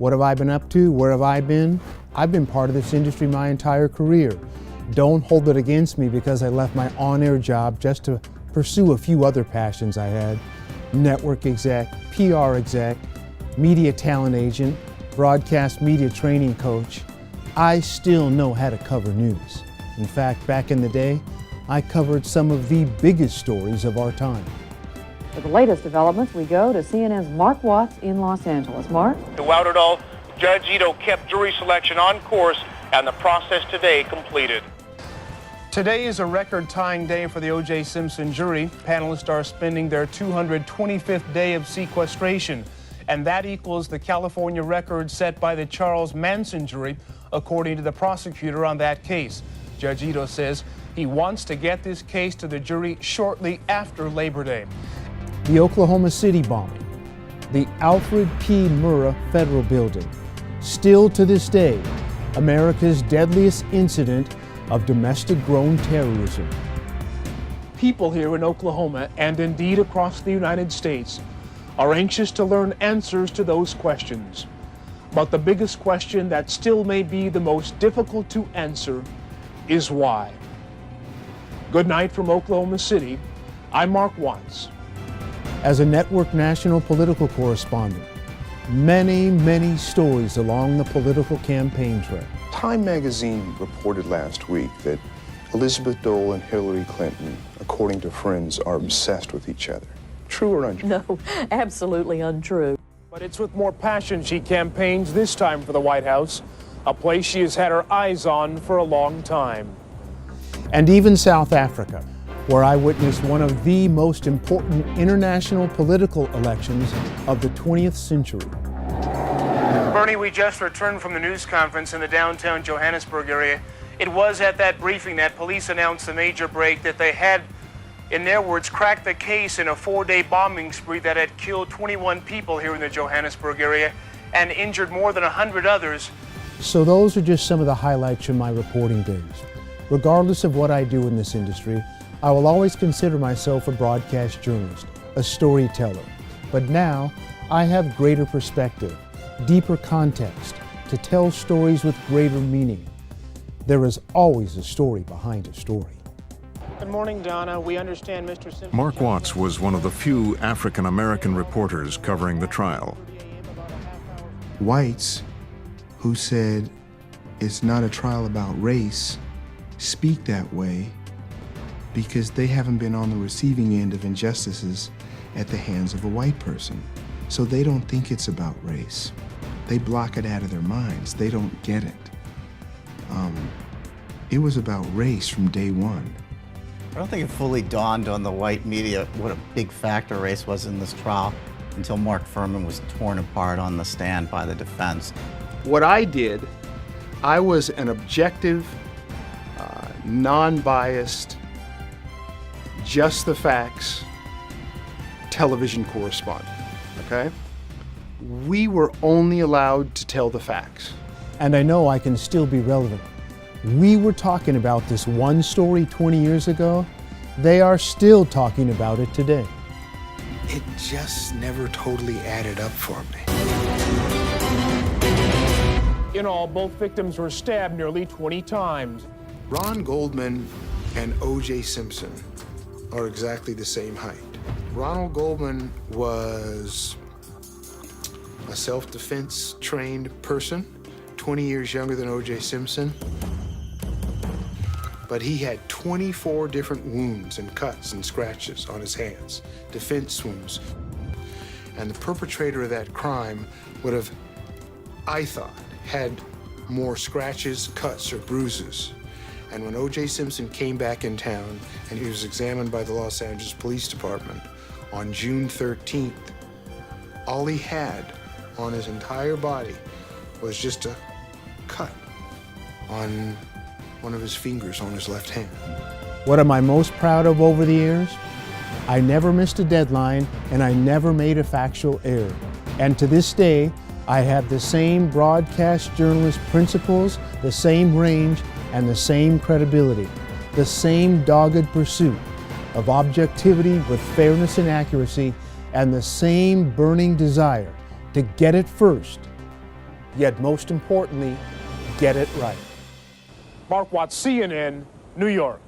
What have I been up to? Where have I been? I've been part of this industry my entire career. Don't hold it against me because I left my on-air job just to pursue a few other passions I had. Network exec, PR exec, media talent agent, broadcast media training coach. I still know how to cover news. In fact, back in the day, I covered some of the biggest stories of our time. For the latest developments, we go to CNN's Mark Watts in Los Angeles. Mark? Throughout it all, Judge Ito kept jury selection on course and the process today completed. Today is a record-tying day for the O.J. Simpson jury. Panelists are spending their 225th day of sequestration, and that equals the California record set by the Charles Manson jury, according to the prosecutor on that case. Judge Ito says he wants to get this case to the jury shortly after Labor Day. The Oklahoma City bombing, the Alfred P. Murrah Federal Building, still to this day, America's deadliest incident of domestic-grown terrorism. People here in Oklahoma, and indeed across the United States, are anxious to learn answers to those questions. But the biggest question that still may be the most difficult to answer is why. Good night from Oklahoma City. I'm Mark Watts. As a network national political correspondent, many stories along the political campaign trail. Time magazine reported last week that Elizabeth Dole and Hillary Clinton, according to friends, are obsessed with each other. True or untrue? No, absolutely untrue. But it's with more passion she campaigns this time for the White House, a place she has had her eyes on for a long time. And even South Africa, where I witnessed one of the most important international political elections of the 20th century. Bernie, we just returned from the news conference in the downtown Johannesburg area. It was at that briefing that police announced the major break that they had, in their words, cracked the case in a 4-day bombing spree that had killed 21 people here in the Johannesburg area and injured more than 100 others. So those are just some of the highlights from my reporting days. Regardless of what I do in this industry, I will always consider myself a broadcast journalist, a storyteller. But now, I have greater perspective, deeper context, to tell stories with greater meaning. There is always a story behind a story. Good morning, Donna. We understand Mr. Simpson... Mark Watts was one of the few African-American reporters covering the trial. Whites who said it's not a trial about race speak that way because they haven't been on the receiving end of injustices at the hands of a white person. So they don't think it's about race. They block it out of their minds. They don't get it. It was about race from day one. I don't think it fully dawned on the white media what a big factor race was in this trial until Mark Fuhrman was torn apart on the stand by the defense. What I did, I was an objective, non-biased, just the facts television correspondent, okay? We were only allowed to tell the facts. And I know I can still be relevant. We were talking about this one story 20 years ago. They are still talking about it today. It just never totally added up for me. In all, both victims were stabbed nearly 20 times. Ron Goldman and O.J. Simpson are exactly the same height. Ronald Goldman was a self-defense trained person, 20 years younger than O.J. Simpson. But he had 24 different wounds and cuts and scratches on his hands, defense wounds. And the perpetrator of that crime would have, I thought, had more scratches, cuts, or bruises. And when O.J. Simpson came back in town and he was examined by the Los Angeles Police Department on June 13th, all he had on his entire body was just a cut on one of his fingers on his left hand. What am I most proud of over the years? I never missed a deadline and I never made a factual error. And to this day, I have the same broadcast journalist principles, the same range, and the same credibility, the same dogged pursuit of objectivity with fairness and accuracy, and the same burning desire to get it first yet most importantly, get it right. Marc Watts, CNN, New York.